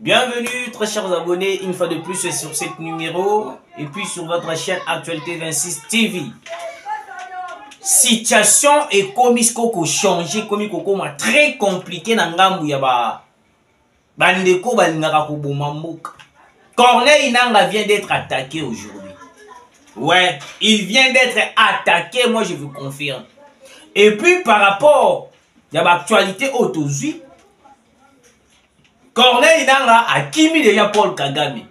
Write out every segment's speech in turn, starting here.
Bienvenue très chers abonnés, une fois de plus sur cet numéro et puis sur votre chaîne Actualité 26 TV. Situation et comme koko changé, comme koko ma très compliqué na ngambu ya bandeko balingaka ko bomamboka. Corneille Nangaa vient d'être attaqué aujourd'hui. Ouais, il vient d'être attaqué, moi je vous confirme. Et puis par rapport à l'actualité autosuite, Corneille Nangaa a kimi déjà Paul Kagame.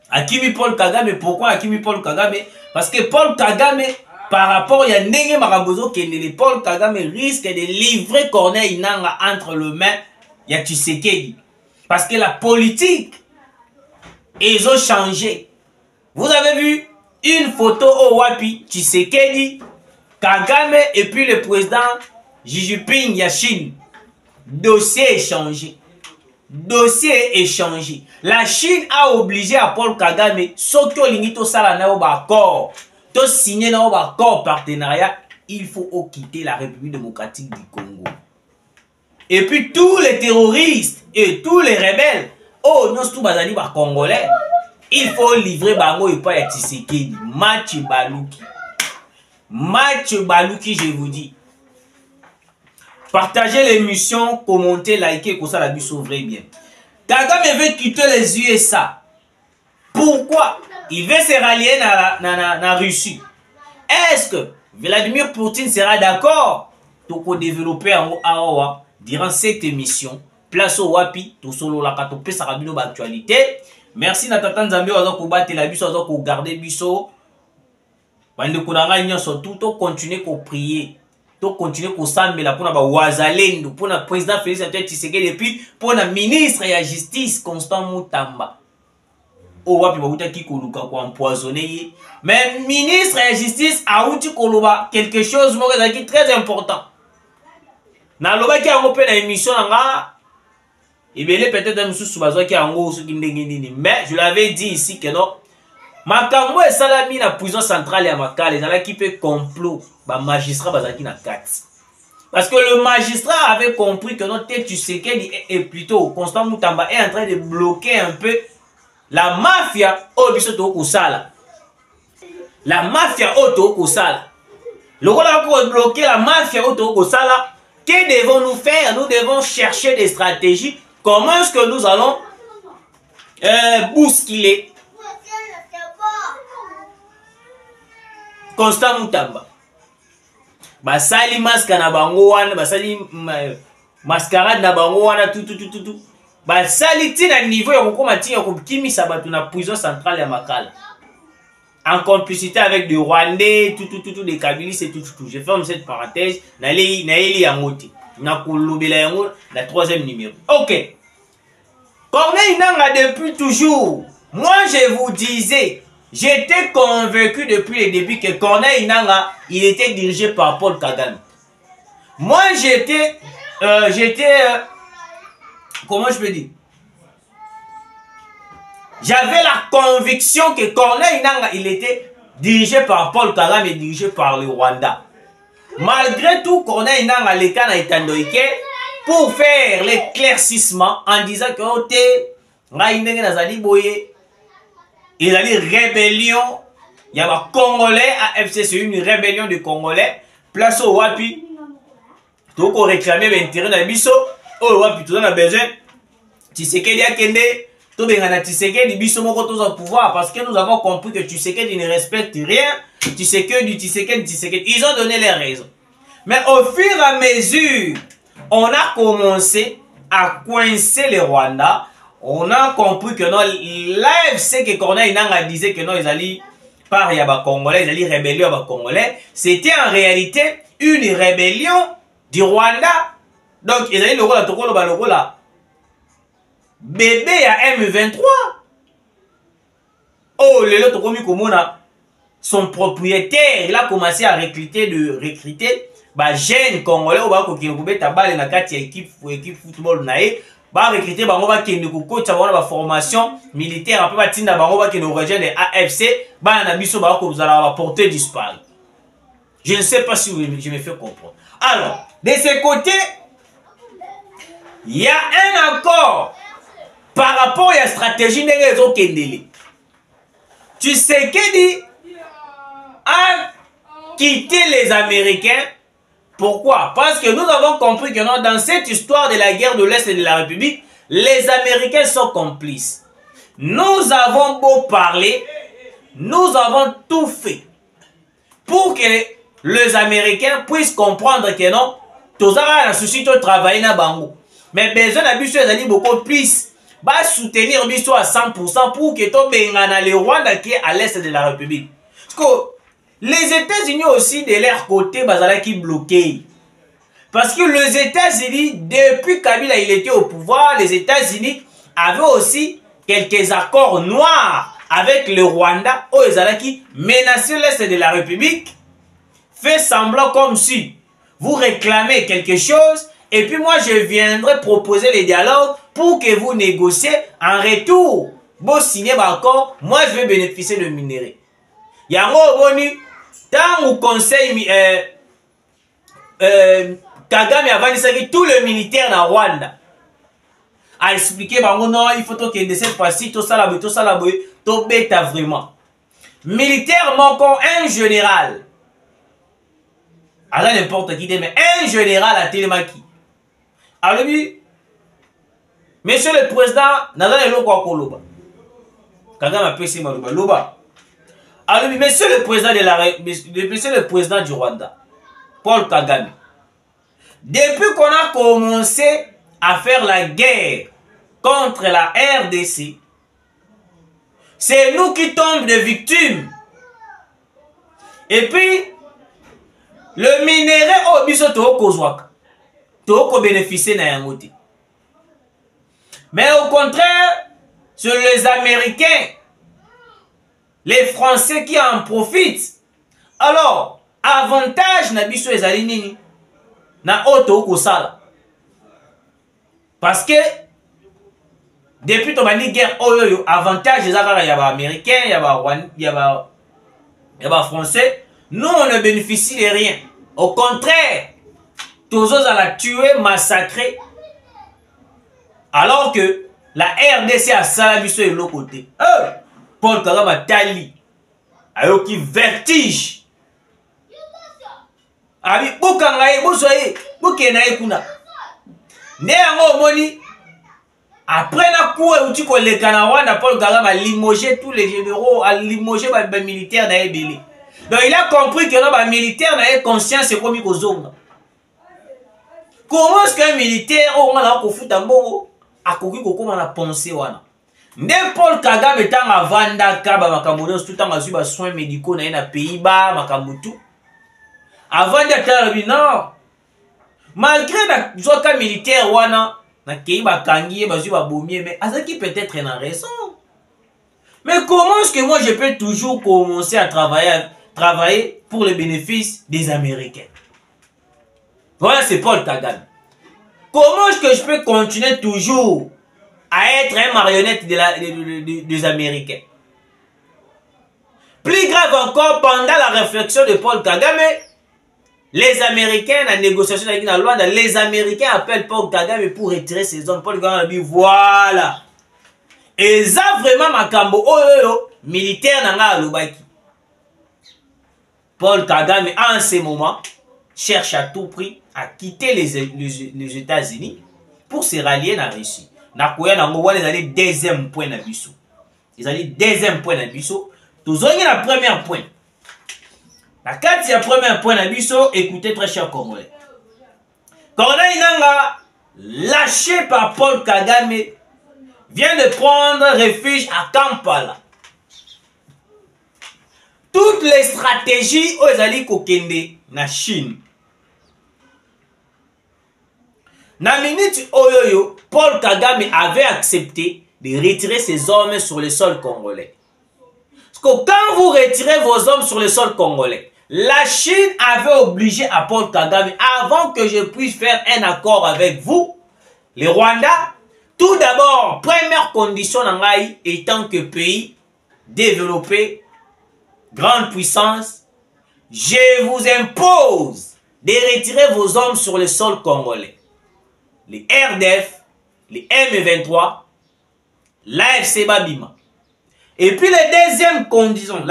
Akimi Paul Kagame, pourquoi Akimi Paul Kagame? Parce que Paul Kagame, par rapport à Ndenge Marabozo, Paul Kagame risque de livrer Corneille Nangaa entre les mains de Tshisekedi. Parce que la politique, ils ont changé. Vous avez vu une photo au Wapi, Tshisekedi, Kagame et puis le président Xi Jinping Yachine. Dossier est changé. Dossier est changé. La Chine a obligé à Paul Kagame, Sokyo Lingito Salana au accord, to signer un accord partenariat, il faut quitter la République démocratique du Congo. Et puis tous les terroristes et tous les rebelles, oh non, tout bazali ba congolais, il faut livrer bango et pas Tshisekedi. Match Baluki. Match Baluki, je vous dis. Partagez l'émission, commentez, likez, comme ça la vie sauverait bien. Kagame veut quitter les USA. Pourquoi? Il veut se rallier dans la Russie. Est-ce que Vladimir Poutine sera d'accord pour développer en Aowa durant cette émission? Place au Wapi, tout solo la katopé sarabino d'actualité. Merci Natatan Zambé, on va battre la biso, on va garder biso. Bande kunanga nyo surtout, to continuer ko prier. To continuer ko sambela pour na wazalendo, pour na président Félix Antoine Tshisekedi et puis pour na ministre de la justice Constant Mutamba. O wapi ba uta ki koluka ko empoisonner. Mais ministre de la justice a uti koluba quelque chose mo qui très important. Na loba ki ango pe na émission nga ibele peut-être mususu bazwa ki ango su kindenge nini. Mais je l'avais dit ici que non. Makambo et salami na prison centrale ya Makala, ezala qui peut complot ba magistrat bazaki na kati. Parce que le magistrat avait compris que notre Tshisekedi est plutôt Constant Mutamba est en train de bloquer un peu la mafia au biso to kusala. La mafia au to kusala. Le rôle pour bloquer la mafia au to kusala, que devons-nous faire? Nous devons chercher des stratégies. Comment est-ce que nous allons bousculer Constant Mutamba? Basali maska na bango wana, basali mascarade na bango wana tout. Basali tina niveau ya kokoma tina kokimisa batu na prison centrale ya Makala. En complicité avec des Rwandais, tout des Kabylistes et tout. Je ferme cette parenthèse. Na eli yangote. Na kolobela yango la troisième numéro. OK. Corneille Nangaa depuis toujours. Moi je vous disais, j'étais convaincu depuis le début que Corneille Nangaa, il était dirigé par Paul Kagame. Moi, j'étais, comment je peux dire? J'avais la conviction que Corneille Nangaa, il était dirigé par Paul Kagame et dirigé par le Rwanda. Malgré tout, Corneille Nangaa, les cas n'a été pour faire l'éclaircissement en disant que oh, il y a une rébellion. Il y a un Congolais AFC, c'est une rébellion de Congolais. Place au Wapi. Donc on réclamait l'intérêt de Bisso. Oh Wapi, tout le monde a besoin. Tshisekedi a kende. Tout le monde a Tshisekedi. Bisso moko tous au pouvoir. Parce que nous avons compris que Tshisekedi ne respecte rien. Tshisekedi. Ils ont donné les raisons. Mais au fur et à mesure, on a commencé à coincer les Rwandais. On a compris que non, l'AFC que Corneille Nangaa disait que non, ils allaient par Yaba Congolais, ils allaient rébellion à Congolais. C'était en réalité une rébellion du Rwanda. Donc, ils allaient le rôle là. Bébé à M23. Oh, le lot Tokomi Komona, son propriétaire, il a commencé à recruter bah, jeunes Congolais au Bako Kinokube Tabale na kati équipe football nae. Ba recruter bango ba kende ko coach ba ba formation militaire après ba tinda bango ba kende rejoindre les AFC ba na biso ba ko zala ba porter disparu. Je ne sais pas si je me fais comprendre. Alors, de ce côté, il y a un accord par rapport à la stratégie de Kendele. Tu sais qu'il a quitté les Américains. Pourquoi? Parce que nous avons compris que non, dans cette histoire de la guerre de l'Est et de la République, les Américains sont complices. Nous avons beau parler, nous avons tout fait pour que les Américains puissent comprendre que non, tous les soucis de travailler na bango. Mais besoin d'habitude d'aller beaucoup plus, va soutenir biso à 100% pour que to bengana le Rwanda qui est à l'Est de la République. Parce que les États-Unis aussi de leur côté, bazala qui bloqué. Parce que les États-Unis, depuis Kabila il était au pouvoir, les États-Unis avaient aussi quelques accords noirs avec le Rwanda, qui menaçaient l'Est de la République, fait semblant comme si vous réclamez quelque chose, et puis moi je viendrai proposer les dialogues pour que vous négociez en retour. Bon, signer l'accord, moi je vais bénéficier de minerais. Yango Boni, tant au conseil Kagame a vanissé tout le militaire dans Rwanda. A expliqué, bah non, il faut que de cette fois-ci, tout ça, tout bêta vraiment. Militairement, comme un général, alors n'importe qui, mais un général à Télémaki. Alors lui, monsieur le président, n'a le quoi Koloba. Kagame a payé Loba. Alors lui, monsieur le président monsieur le président du Rwanda, Paul Kagame, depuis qu'on a commencé à faire la guerre contre la RDC, c'est nous qui tombons de victimes. Et puis, le minerai au biso Tohokozwaka, Tohoko bénéficier na yangote. Mais au contraire, c'est les Américains, les Français qui en profitent. Alors, avantage na biso ezali nini? Na oto kosala. Parce que depuis ton guerre oyo avantage des américains, il y a français, nous on ne bénéficie de rien. Au contraire, tous à la tuer, massacrer. Alors que la RDC a salabiso de l'autre côté. Paul Kagame a tali. Alors qui vertige. Abi bukangaye bosoye bukenaye kuna. Ne yango moni après na coup outi ko le Rwanda, Paul Kagame a limogé tous les généraux, a limogé les militaires na ebele. Donc il a compris que les militaires na conscience c'est comme kozonga. Comment est-ce qu'un militaire au moins ko futa mbongo akoki ko koma na penser wana. Ne Paul Kagame est en vanda kaba makambo tout temps azu ba soins médicaux na Pays-Bas makambutu. Avant d'être non, malgré la joie militaire wana na kei ba kangi ba zu ba bomie, mais azaki peut-être une raison. Mais comment est-ce que moi je peux toujours commencer à travailler pour le bénéfice des Américains? Voilà, c'est Paul Kagame. Comment est-ce que je peux continuer toujours à être un marionnette des Américains? Plus grave encore, pendant la réflexion de Paul Kagame, les Américains, la négociation avec la loi, les Américains appellent Paul Kagame pour retirer ses hommes. Paul Kagame a dit voilà. Et ça vraiment makambo militaire nanga lobaki. Paul Kagame en ce moment cherche à tout prix à quitter les États-Unis pour se rallier à la Russie. Nakoya nango les aller deuxième point na biso. Ils allaient deuxième point na biso. Tous ont la première point. La carte, il premier point d'abisso, écoutez très cher Congolais. Corneille Nangaa, lâché par Paul Kagame, vient de prendre refuge à Kampala. Toutes les stratégies aux alliés kokende na Chine. Na minute oyoyo, Paul Kagame avait accepté de retirer ses hommes sur le sol congolais. Parce que quand vous retirez vos hommes sur le sol congolais, la Chine avait obligé à Paul Kagame, avant que je puisse faire un accord avec vous, les Rwandais, tout d'abord, première condition étant que pays développé, grande puissance, je vous impose de retirer vos hommes sur le sol congolais. Les RDF, les M23, l'AFC babima. Et puis la deuxième condition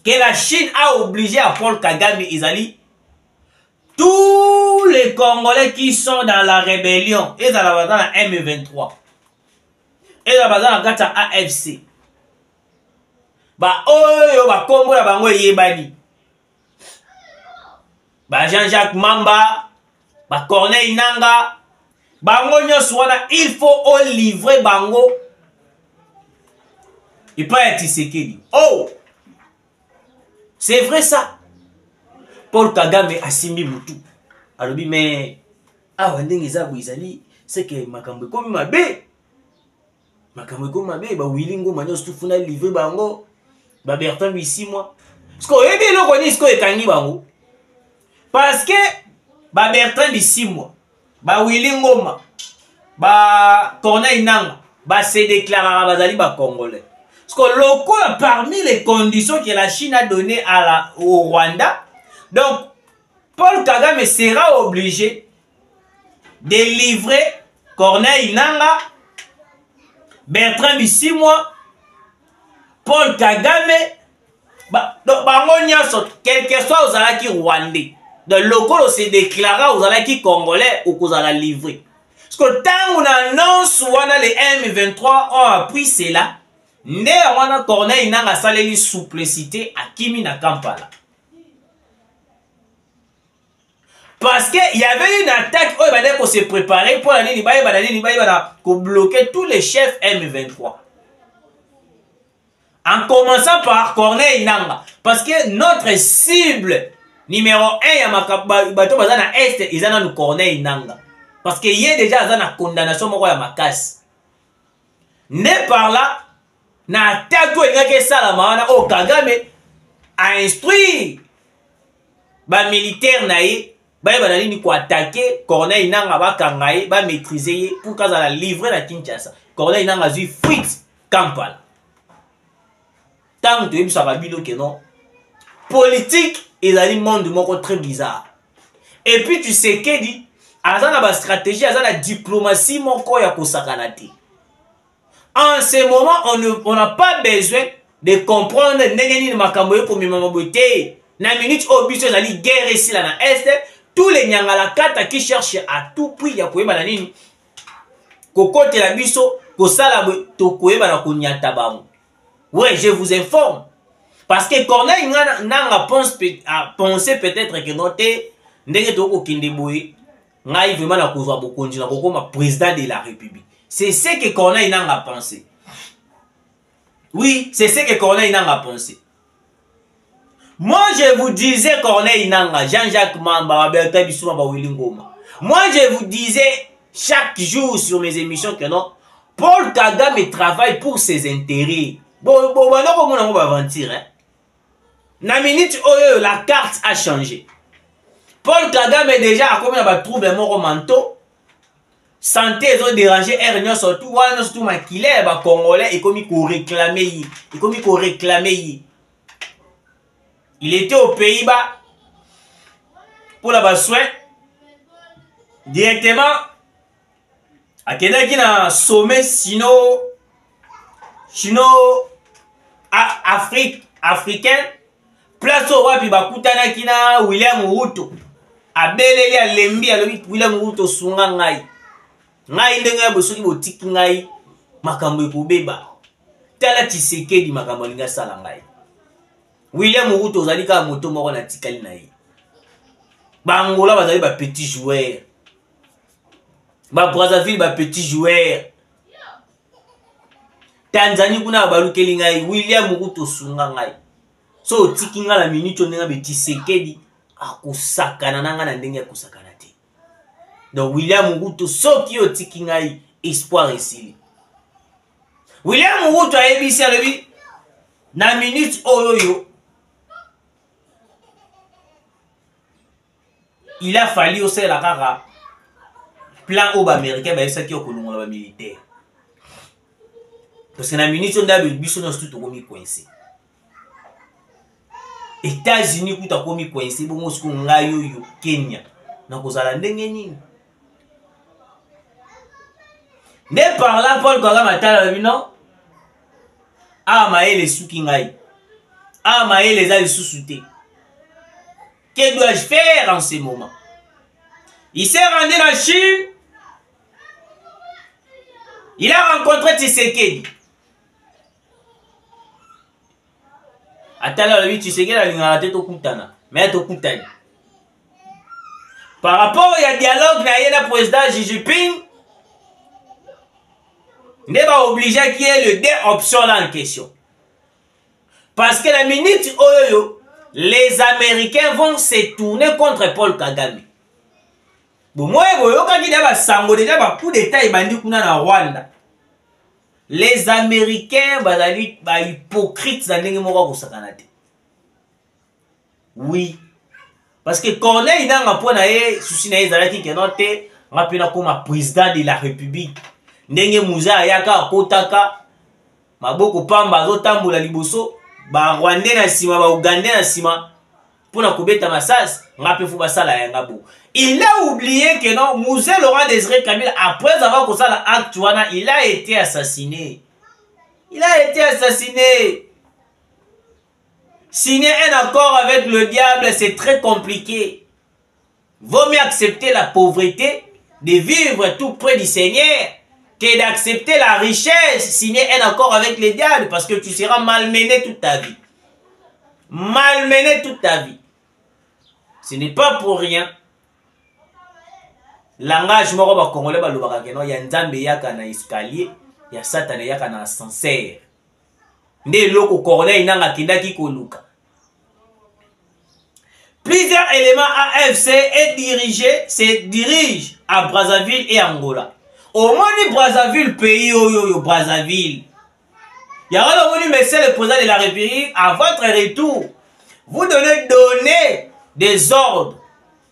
que la Chine a obligé à Paul Kagame Izali, tous les Congolais qui sont dans la rébellion, ils sont dans la M23, ils sont dans la AFC. Ba oyo ba kombo na bango yebani. Ba Jean-Jacques Mamba, ba Corneille Nanga, bango nyonso wana il faut livrer bango. Il peut être Tshisekedi. Oh! C'est vrai ça. Paul Kagame a simbi mutu. Alobi mais ah ndenge zabu izali c'est que makambo komi mabe. Makambo komi mabe ba wilingo manyo stufuna livrer bango. Ba Bertrand Bisimwa. Parce que yebi loko ni sko ekangi bango. Parce que ba Bertrand Bisimwa, ba wilingo ma, ba Corneille Nanga, ba se déclarera bazali ba Congolais. Parce que local, parmi les conditions que la Chine a données au Rwanda, donc Paul Kagame sera obligé de livrer Corneille Nanga, Bertrand Bisimwa, Paul Kagame, quel que soit aux alaki rwandais. Donc local se déclarera aux alaki congolais ou aux alaki livrés. Parce que tant qu'on annonce les M23 ont appris cela. Nde wana Corneille Nanga saleli souplicité à Kimi na Kampala. Parce que il y avait une attaque où il faut se préparer pour aller pour bloquer tous les chefs M23. En commençant par Corneille Nanga. Parce que notre cible numéro 1 ya bato bazana est izana nous Corneille Nanga. Parce que y a déjà azana condamnation moko ya makasi. Ne par là na attaque engake salama wana o Kagame a instruit ba militaire na ye ba balali ni ko attaquer Corneille Nanga ba kangaye ba maîtriser ye pour kaza la livrer la Kinshasa. Corneille Nanga zui fuite Kampala. Tant que tu ça va bilo que non. Politique et un monde moko très bizarre. Et puis tu sais que dit azana ba stratégie azana diplomatie moko ya kosakanati. En ce moment, on n'a pas besoin de comprendre n'engeni makambo pour mamaboté. Na minute obisio zali guerre ici là na est, tous les nyangala kata qui cherchent à tout prix ya koyeba na nini. Kokote la biso kosala to koyeba na kunyata bango. Ouais, je vous informe. Parce que Corneille Nanga pensé peut-être que noté ndenge to ko kindeboye ngai vraiment na kozwa bokonzi na kokoma président de la République. C'est ce que Corneille Nanga a pensé. Oui, c'est ce que Corneille Nanga a pensé. Moi, je vous disais Corneille Nanga, Jean-Jacques Mamba, Bertrand Bisimwa, Willy Ngoma. Moi, je vous disais chaque jour sur mes émissions que non, Paul Kagame travaille pour ses intérêts. Bon, on va aventir, hein. Na minute, oh, la carte a changé. Paul Kagame déjà a commis un trouble mentaux. Santé, ils ont dérangé Ernio surtout, surtout Makile, les Congolais, et comme il réclamait, il était aux Pays-Bas pour la soin directement à quelqu'un qui a sommet africain, place au Wapi Bakutana qui na William Ruto, à Beleli à Lembi, à William Ruto Sungangai. Ngai ndenge bosoki botiki ngai makambo ekobeba tala Tshisekedi makambo linga sala ngai William Ruto ozali ka moto moko na tikali na ye bangola bazali ba petit joueur ba Brazzaville ba petit joueur Tanzanie kuna balukeli ngai William Ruto sunga ngai so tiki nga la minute ndenge be Tshisekedi akusakana nanga na ndenge akusakana. Donc William Ruto soki o tiki ngai espoir ici. William Ruto a ebisi alobi na minute oyoyo il a fallu au sein la kaka plan au américain ba esaki okolongola ba militaire. Parce que na minute on dabe biso no tout komi coincé. États-Unis kuta komi coincé bongo siko ngai yoyo Kenya na kozala ndenge nini. Ne par là, Paul Kagame atala non. Ah, maé les soukingaï. Ah, maé les a les sous-soutés. Que dois-je faire en ce moment? Il s'est rendu en Chine. Il a rencontré Tshisekedi. Atala lui Tshisekedi a l'ingaraté to kutana. Mais to kutani. Par rapport au dialogue na le président Xi Jinping, n'est pas obligé qu'il y ait le deux options là en question. Parce que la minute où les Américains vont se tourner contre Paul Kagame. Bon, moi, je déjà un coup d'état en Rwanda. Les Américains sont hypocrites dans le oui. Parce que Corneille n'a pas de souci qui est comme président de la République. Ndenge Mouza Ayaka Kotaka, Maboko Pamba Zotamboula Liboso, Rwandais na sima, Ougandais na sima, pour na kubeta masas, ngape fu basala ya ngabo. Il a oublié que non, Mouzé Laurent Désiré Kabila, après avoir causé l'acte, il a été assassiné. Il a été assassiné. Signer un accord avec le diable, c'est très compliqué. Vaut mieux accepter la pauvreté, de vivre tout près du Seigneur, que d'accepter la richesse, signer un accord avec le diable, parce que tu seras malmené toute ta vie. Malmené toute ta vie. Ce n'est pas pour rien. Langage moko congolais balobaka keno ya nzambe yaka na escalier, ya Satan yaka na ascenseur. Nde loko Corneille nanga kindaki koluka. Plusieurs éléments AFC se dirigent à Brazzaville et Angola. Au moins Brazzaville, pays yo Brazzaville. Il y aura le monsieur le président de la République, à votre retour, vous devez donner des ordres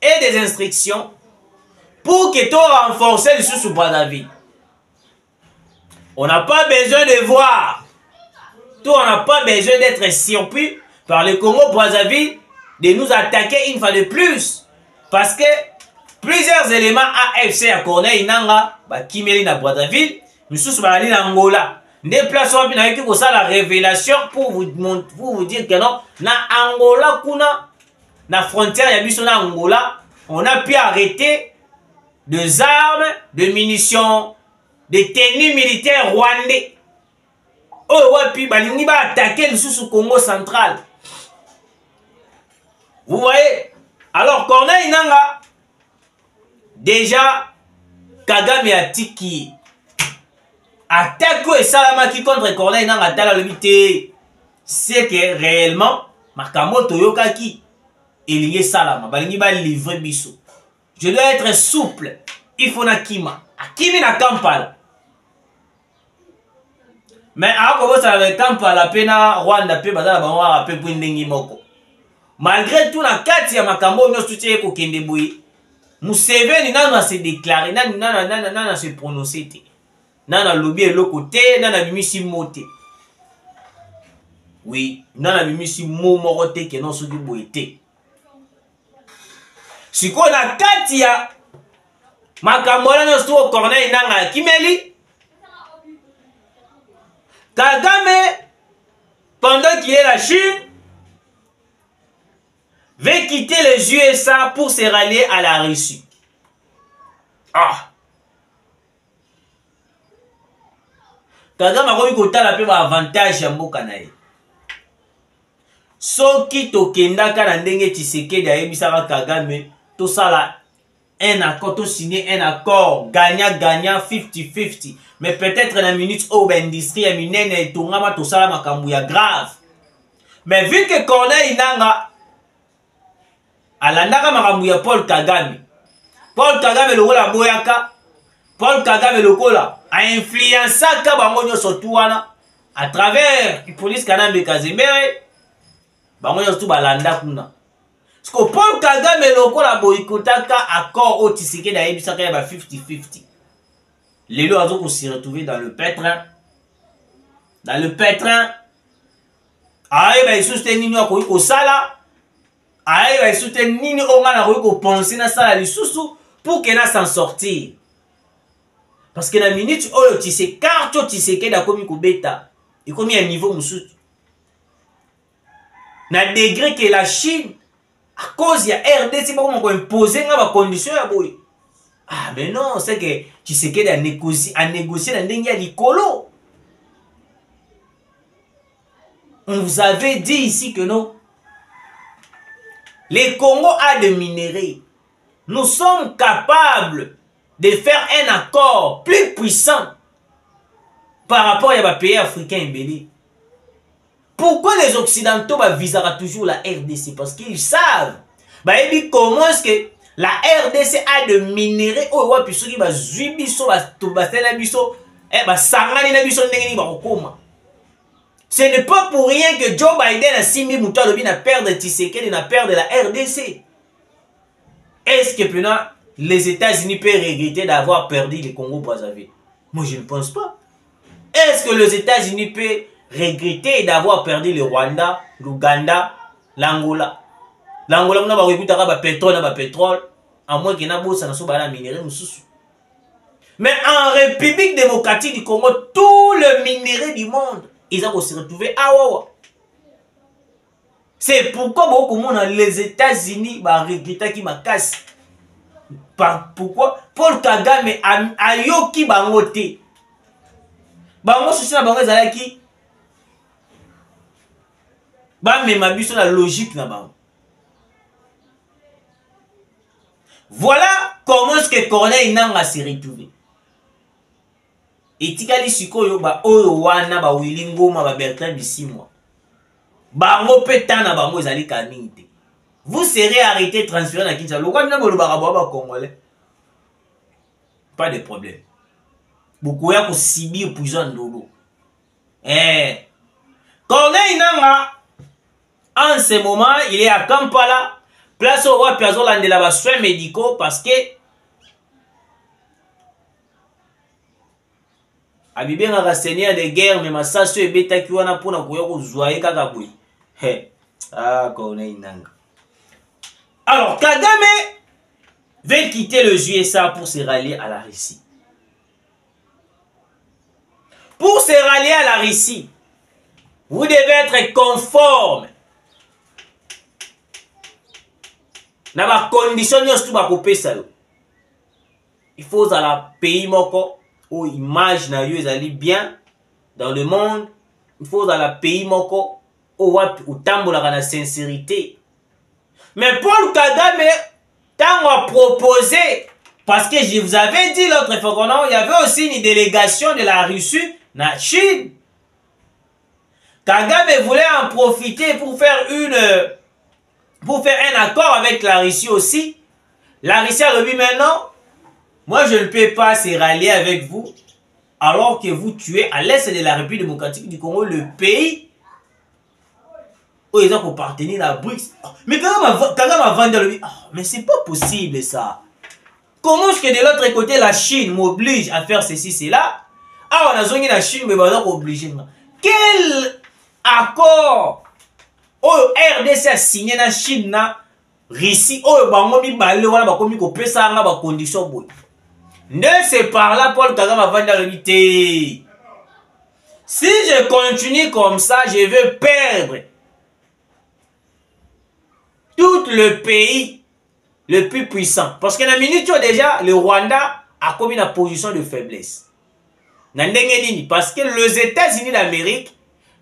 et des instructions pour que tout renforce le sous Brazzaville. On n'a pas besoin de voir. On n'a pas besoin d'être surpris par le Congo-Brazzaville de nous attaquer une fois de plus. Parce que plusieurs éléments AFC à Corneille Nanga, Kimeli na Brazzaville, nous sommes allés en Angola. Des places où on a la révélation pour vous dire que non, na Angola, kuna, na frontière, il y a Angola, on a pu arrêter des armes, de munitions, des tenues militaires rwandais. Oh ouais, puis balingi va attaquer le sous-Congo central. Vous voyez? Alors Corneille Nanga, déjà, Kagame a tiki. Attaque et Salamaki contre Corneille Nanga dans le vité. C'est que réellement, Makamoto Yokaki, il y a Salama, balingi va livrer biso. Je dois être souple. Il faut na Kima. Akimi na Kampala. Mais à quoi ça va Kampala, pena Rwanda, pe bazala bawa, pe Pwindengi Moko. Malgré tout, la carte ya makambo no soutien ko kende boye. Museveni nana se déclarer, nana se prononcer. Nana lobby le côté, nana bimisi moté. Oui, nana bimisi mo moroté que non soutien boyete. Si qu'on a carte ya makambo no sto Corneille nanga Kimeli. Kagame, pendant qu'il est la Chine, veut quitter les USA pour se rallier à la Russie. Ah! Kagame a komi kotala pe ba avantage ya mboka na ye. Soki tokendaka na ndenge Tshisekedi ayebisaka Kagame, tosala un accord, to signer un accord gagnant-gagnant 50-50. Mais peut-être dans la minute où l'industrie est minée et tongama tosala makambu ya grave. Mais vu que Corneille Nanga alandaka makambu ya Paul Kagame le kola boyaka, Paul Kagame le kola a influencé bango nyonso tu wana à travers police Kanambe Kazemere bango nyonso tu balanda kuna. Parce que Paul Kagame le kola boyikotaka accord au Tshisekedi na yebisaka ya ba 50-50. Les lois ont se retrouver dans le pétrin. Dans le pétrin. Aïe, bah, ils soutiennent Nini au sala. Aïe, bah, ils soutiennent Nini au mana au penser na sala les sous pour qu'elle s'en sortir. Parce que la minute où tu sais carte tu sais qu'il a commis bêta et commis un niveau moussou. Na degré que la Chine à cause de la RDC pas comment imposer nga ba condition ya boy. Ah mais non, c'est que tu sais qu'il a négocié dans dengue ya likolo. On vous avait dit ici que non. Les Congo a des minéraux. Nous sommes capables de faire un accord plus puissant par rapport à les pays africains. Pourquoi les Occidentaux visera toujours la RDC? Parce qu'ils savent comment est-ce que la RDC a de minéraux. Ce n'est pas pour rien que Joe Biden a signé Moutalobi na perdre Tshisekedi na perdre la RDC. Est-ce que maintenant les États-Unis peuvent regretter d'avoir perdu le Congo-Brazzaville? Moi je ne pense pas. Est-ce que les États-Unis peuvent regretter d'avoir perdu le Rwanda, l'Ouganda, l'Angola? L'Angola on a écouté pétrole, à moins qu'il y ait un minerai. Mais en République démocratique du Congo, tout le minerai du monde, ils vont se retrouver à Wawa. C'est pourquoi beaucoup de monde dans les États-Unis regrettent qui m'a cassé. Pourquoi? Paul Kagame a yoki bangote. Bango souci na bango ezalaki. Ba mema biso la logique na bango. Voilà comment est-ce que Corneille Nangaa s'est retrouvé. Etikali sikoyo ba oyo wana ba Willy Ngoma ba Bertrand Bisimwa. Bango petana bango ezali kanite. Vous serez arrêté transféré na Kinshasa. Lokwa mina bolo ba congolais. Pas de problème. Beaucoup ya ko subir prison ndolo. Corneille Nangaa en ce moment, il est à Kampala, place au roi Piazzo Landela ba soins médicaux parce que Abibé nga seigneur de guerre mais masaso ebeta ki wana pona koya ko zwaye kaka boy. Ah Corneille Nangaa. Alors Kagame veut quitter les USA pour se rallier à la Russie. Pour se rallier à la Russie, vous devez être conforme. Na ba condition nyos tout ba kopesa yo. Il faut à la pays moko ou image na yo ezali bien dans le monde. Il faut à la pays moko ou tambola na sincérité. Mais Paul Kagame tant a proposé parce que je vous avais dit l'autre fois il y avait aussi une délégation de la Russie na Chine. Kagame voulait en profiter pour faire un accord avec la Russie aussi. La Russie a dit maintenant, moi je ne peux pas se rallier avec vous alors que vous tuez à l'est de la République démocratique du Congo le pays où ils ont appartenu à la BRICS. Mais Kagame a vendu le mais c'est pas possible ça. Comment est-ce que de l'autre côté la Chine m'oblige à faire ceci, cela? Ah, on a zongi la Chine, mais on va obligé. Quel accord RDC a signé na Chine na Russie oyo bango mibale wana bakomi ko pesa nga ba condition boy. Ne c'est par là Paul Kagame a vendu le vité. Si je continue comme ça, je vais perdre tout le pays le plus puissant. Parce que la minute déjà, le Rwanda a commis une position de faiblesse. Parce que les États-Unis d'Amérique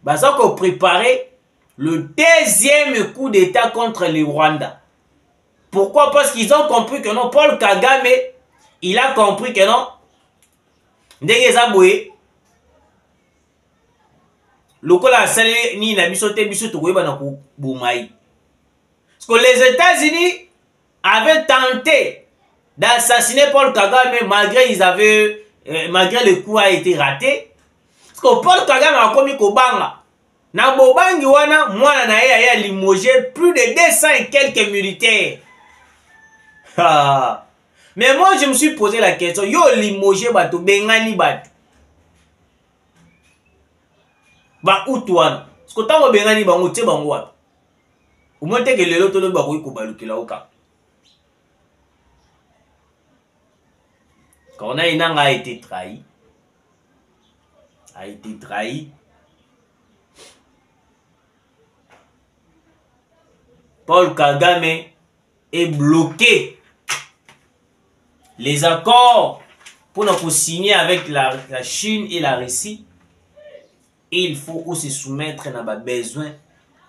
ont préparé le deuxième coup d'État contre le Rwanda. Pourquoi? Parce qu'ils ont compris que non, Paul Kagame, il a compris que non, parce que les États-Unis avaient tenté d'assassiner Paul Kagame malgré le coup a été raté. Parce que Paul Kagame a commis Kobanga. Na bobangi wana mwana na ye a limogé plus de 200 et quelques militaires. Mais moi je me suis posé la question, yo limogé bato bengani bato. Ba outouane. Parce que tant bengani bango tie bango wapi. Au moins que lelo to lo ba ko baluki la oka. Corneille Nangaa a été trahi. Paul Kagame est bloqué. Les accords pour nous signer avec la Chine et la Russie, et il faut aussi se soumettre à nos besoins.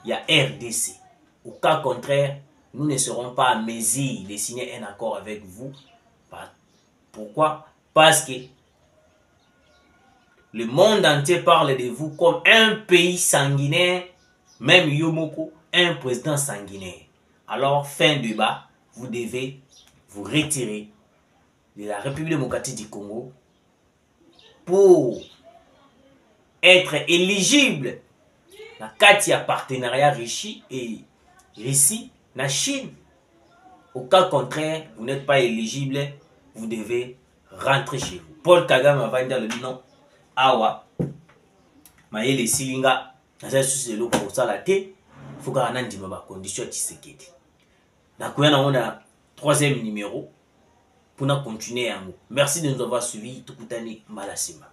Il y a RDC. Au cas contraire, nous ne serons pas à mesure de signer un accord avec vous. Pourquoi? Parce que le monde entier parle de vous comme un pays sanguinaire, même Yomoko, un président sanguinaire. Alors, fin débat, vous devez vous retirer de la République démocratique du Congo pour être éligible dans le partenariat Russie et Russie, la Chine. Au cas contraire, vous n'êtes pas éligible, vous devez rentrer chez vous. Paul Kagame va dire le nom. Awa, Maëlle Silinga, naza sous le pour ça la té, faut qu'on ait des conditions de sécurité. Donc, on a troisième numéro pour continuer. Merci de nous avoir suivis. Tout le temps, Malasima.